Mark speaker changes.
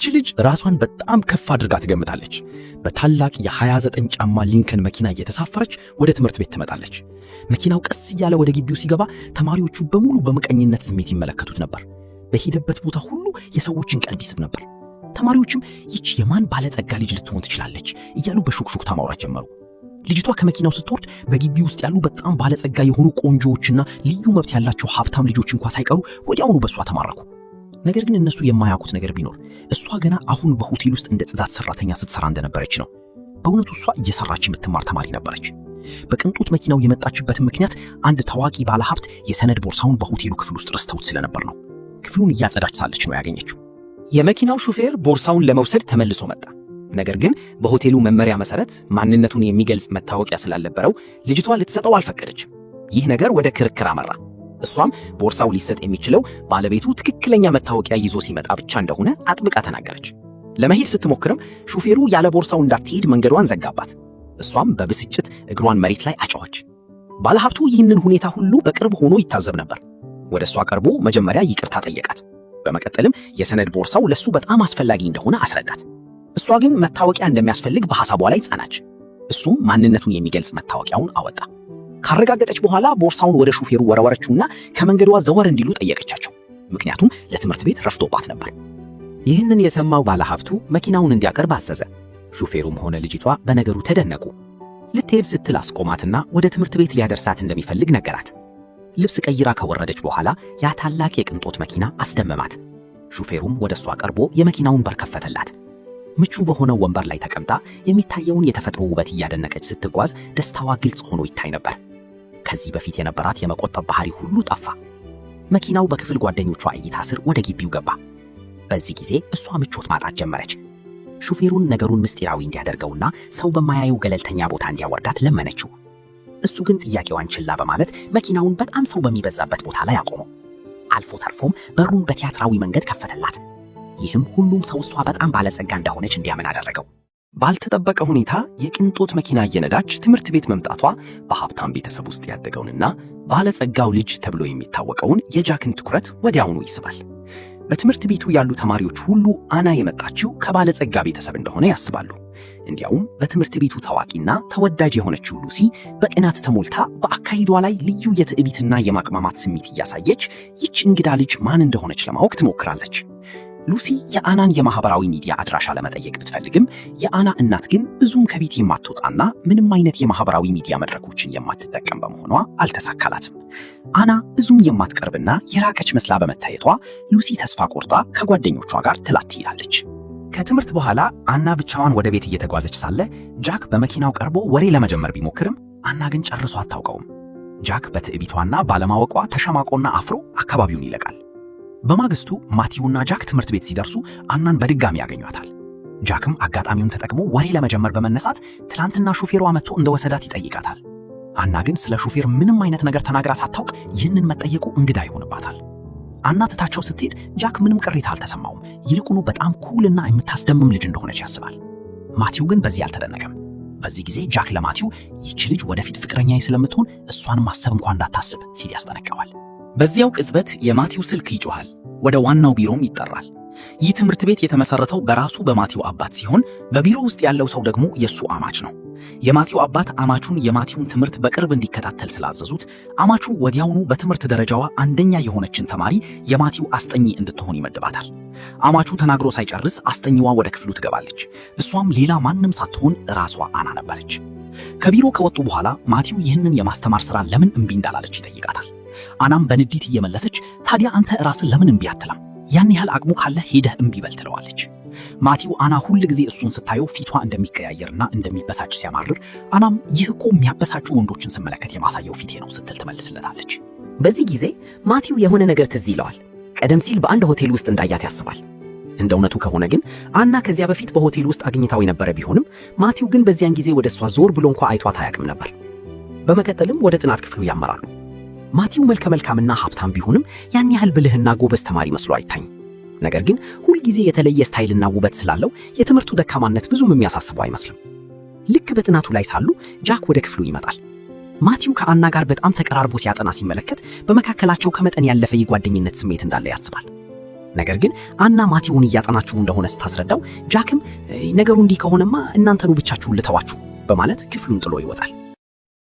Speaker 1: ይህች ልጅ ራሷን በጣም ከፍ አድርጋ ትገምታለች። በታላቅ የ29 ጫማ ሊንከን መኪና እየተሳፈረች ወደ ትምህርት ቤት ትመጣለች። መኪናው ቀስ እያለ ወደ ግቢው ሲገባ ተማሪዎቹ በሙሉ በመቀኝነት ስሜት ይመለከቱት ነበር። በሄደበት ቦታ ሁሉ የሰዎችን ቀልብ ይስብ ነበር። ተማሪዎችም ይህች የማን ባለጸጋ ልጅ ልትሆን ትችላለች እያሉ በሹክሹክታ ማውራት ጀመሩ። ልጅቷ ከመኪናው ስትወርድ በግቢ ውስጥ ያሉ በጣም ባለጸጋ የሆኑ ቆንጆዎችና ልዩ መብት ያላቸው ሀብታም ልጆች እንኳን ሳይቀሩ ወዲያውኑ በሷ ተማረኩ። ነገር ግን እነሱ የማያውቁት ነገር ቢኖር እሷ ገና አሁን በሆቴል ውስጥ እንደ ጽዳት ሰራተኛ ስትሰራ እንደነበረች ነው። በእውነቱ እሷ እየሰራች የምትማር ተማሪ ነበረች። በቅንጦት መኪናው የመጣችበትን ምክንያት አንድ ታዋቂ ባለሀብት የሰነድ ቦርሳውን በሆቴሉ ክፍል ውስጥ ረስተውት ስለነበር ነው። ክፍሉን እያጸዳች ሳለች ነው ያገኘችው።
Speaker 2: የመኪናው ሹፌር ቦርሳውን ለመውሰድ ተመልሶ መጣ። ነገር ግን በሆቴሉ መመሪያ መሰረት ማንነቱን የሚገልጽ መታወቂያ ስላልነበረው ልጅቷ ልትሰጠው አልፈቀደችም። ይህ ነገር ወደ ክርክር አመራ። እሷም ቦርሳው ሊሰጥ የሚችለው ባለቤቱ ትክክለኛ መታወቂያ ይዞ ሲመጣ ብቻ እንደሆነ አጥብቃ ተናገረች። ለመሄድ ስትሞክርም ሹፌሩ ያለ ቦርሳው እንዳትሄድ መንገዷን ዘጋባት። እሷም በብስጭት እግሯን መሬት ላይ አጨዋች። ባለሀብቱ ይህንን ሁኔታ ሁሉ በቅርብ ሆኖ ይታዘብ ነበር። ወደ እሷ ቀርቦ መጀመሪያ ይቅርታ ጠየቃት። በመቀጠልም የሰነድ ቦርሳው ለሱ በጣም አስፈላጊ እንደሆነ አስረዳት። እሷ ግን መታወቂያ እንደሚያስፈልግ በሐሳቧ ላይ ጸናች። እሱም ማንነቱን የሚገልጽ መታወቂያውን አወጣ። ካረጋገጠች በኋላ ቦርሳውን ወደ ሹፌሩ ወረወረችውና ከመንገዷ ዘወር እንዲሉ ጠየቀቻቸው። ምክንያቱም ለትምህርት ቤት ረፍቶባት ነበር።
Speaker 3: ይህንን የሰማው ባለሀብቱ መኪናውን እንዲያቀርብ አዘዘ። ሹፌሩም ሆነ ልጅቷ በነገሩ ተደነቁ። ልትሄድ ስትል አስቆማትና ወደ ትምህርት ቤት ሊያደርሳት እንደሚፈልግ ነገራት። ልብስ ቀይራ ከወረደች በኋላ ያ ታላቅ የቅንጦት መኪና አስደመማት። ሹፌሩም ወደ እሷ ቀርቦ የመኪናውን በር ከፈተላት። ምቹ በሆነው ወንበር ላይ ተቀምጣ የሚታየውን የተፈጥሮ ውበት እያደነቀች ስትጓዝ ደስታዋ ግልጽ ሆኖ ይታይ ነበር። ከዚህ በፊት የነበራት የመቆጠብ ባህሪ ሁሉ ጠፋ። መኪናው በክፍል ጓደኞቿ እይታ ስር ወደ ግቢው ገባ። በዚህ ጊዜ እሷ ምቾት ማጣት ጀመረች። ሹፌሩን ነገሩን ምስጢራዊ እንዲያደርገውና ሰው በማያየው ገለልተኛ ቦታ እንዲያወርዳት ለመነችው። እሱ ግን ጥያቄዋን ችላ በማለት መኪናውን በጣም ሰው በሚበዛበት ቦታ ላይ አቆመው። አልፎ ተርፎም በሩን በቲያትራዊ መንገድ ከፈተላት። ይህም ሁሉም ሰው እሷ በጣም ባለጸጋ እንደሆነች እንዲያምን አደረገው።
Speaker 1: ባልተጠበቀ ሁኔታ የቅንጦት መኪና እየነዳች ትምህርት ቤት መምጣቷ በሀብታም ቤተሰብ ውስጥ ያደገውንና ባለጸጋው ልጅ ተብሎ የሚታወቀውን የጃክን ትኩረት ወዲያውኑ ይስባል። በትምህርት ቤቱ ያሉ ተማሪዎች ሁሉ አና የመጣችው ከባለጸጋ ቤተሰብ እንደሆነ ያስባሉ። እንዲያውም በትምህርት ቤቱ ታዋቂና ተወዳጅ የሆነችው ሉሲ በቅናት ተሞልታ በአካሂዷ ላይ ልዩ የትዕቢትና የማቅማማት ስሜት እያሳየች ይህች እንግዳ ልጅ ማን እንደሆነች ለማወቅ ትሞክራለች። ሉሲ የአናን የማህበራዊ ሚዲያ አድራሻ ለመጠየቅ ብትፈልግም የአና እናት ግን ብዙም ከቤት የማትወጣና ምንም አይነት የማህበራዊ ሚዲያ መድረኮችን የማትጠቀም በመሆኗ አልተሳካላትም። አና ብዙም የማትቀርብና የራቀች መስላ በመታየቷ ሉሲ ተስፋ ቆርጣ ከጓደኞቿ ጋር ትላት ትሄዳለች።
Speaker 3: ከትምህርት በኋላ አና ብቻዋን ወደ ቤት እየተጓዘች ሳለ ጃክ በመኪናው ቀርቦ ወሬ ለመጀመር ቢሞክርም አና ግን ጨርሶ አታውቀውም። ጃክ በትዕቢቷና ባለማወቋ ተሸማቆና አፍሮ አካባቢውን ይለቃል። በማግስቱ ማቲውና ጃክ ትምህርት ቤት ሲደርሱ አናን በድጋሚ ያገኟታል። ጃክም አጋጣሚውን ተጠቅሞ ወሬ ለመጀመር በመነሳት ትላንትና ሹፌሯ መጥቶ እንደወሰዳት ይጠይቃታል። አና ግን ስለ ሹፌር ምንም አይነት ነገር ተናግራ ሳታውቅ ይህንን መጠየቁ እንግዳ ይሆንባታል። አና ትታቸው ስትሄድ ጃክ ምንም ቅሬታ አልተሰማውም። ይልቁኑ በጣም ኩልና የምታስደምም ልጅ እንደሆነች ያስባል። ማቲው ግን በዚህ አልተደነቀም። በዚህ ጊዜ ጃክ ለማቲው ይህች ልጅ ወደፊት ፍቅረኛዬ ስለምትሆን እሷን ማሰብ እንኳን እንዳታስብ ሲል ያስጠነቅቀዋል።
Speaker 2: በዚያው ቅጽበት የማቲው ስልክ ይጮሃል። ወደ ዋናው ቢሮም ይጠራል። ይህ ትምህርት ቤት የተመሰረተው በራሱ በማቲው አባት ሲሆን በቢሮ ውስጥ ያለው ሰው ደግሞ የሱ አማች ነው። የማቲው አባት አማቹን የማቲውን ትምህርት በቅርብ እንዲከታተል ስላዘዙት አማቹ ወዲያውኑ በትምህርት ደረጃዋ አንደኛ የሆነችን ተማሪ የማቲው አስጠኚ እንድትሆን ይመድባታል። አማቹ ተናግሮ ሳይጨርስ አስጠኚዋ ወደ ክፍሉ ትገባለች። እሷም ሌላ ማንም ሳትሆን ራሷ አና ነበረች። ከቢሮ ከወጡ በኋላ ማቲው ይህንን የማስተማር ሥራ ለምን እምቢ እንዳላለች ይጠይቃታል። አናም በንዴት እየመለሰች ታዲያ አንተ ራስን ለምን እምቢ አትላም? ያን ያህል አቅሙ ካለ ሄደህ እምቢ በል ትለዋለች። ማቲው አና ሁል ጊዜ እሱን ስታየው ፊቷ እንደሚቀያየርና እንደሚበሳጭ ሲያማርር አናም ይህ እኮ የሚያበሳጩ ወንዶችን ስመለከት የማሳየው ፊቴ ነው ስትል ትመልስለታለች።
Speaker 4: በዚህ ጊዜ ማቲው የሆነ ነገር ትዝ ይለዋል። ቀደም ሲል በአንድ ሆቴል ውስጥ እንዳያት ያስባል። እንደ እውነቱ ከሆነ ግን አና ከዚያ በፊት በሆቴል ውስጥ አግኝታው የነበረ ቢሆንም ማቲው ግን በዚያን ጊዜ ወደ እሷ ዞር ብሎ እንኳ አይቷት አያውቅም ነበር። በመቀጠልም ወደ ጥናት ክፍሉ ያመራሉ። ማቲው መልከ መልካምና ሀብታም ቢሆንም ያን ያህል ብልህና ጎበዝ ተማሪ መስሎ አይታይም። ነገር ግን ሁልጊዜ የተለየ ስታይልና ውበት ስላለው የትምህርቱ ደካማነት ብዙም የሚያሳስበው አይመስልም። ልክ በጥናቱ ላይ ሳሉ ጃክ ወደ ክፍሉ ይመጣል። ማቲው ከአና ጋር በጣም ተቀራርቦ ሲያጠና ሲመለከት በመካከላቸው ከመጠን ያለፈ የጓደኝነት ስሜት እንዳለ ያስባል። ነገር ግን አና ማቲውን እያጠናችሁ እንደሆነ ስታስረዳው ጃክም ነገሩ እንዲህ ከሆነማ እናንተኑ ብቻችሁን ልተዋችሁ በማለት ክፍሉን ጥሎ ይወጣል።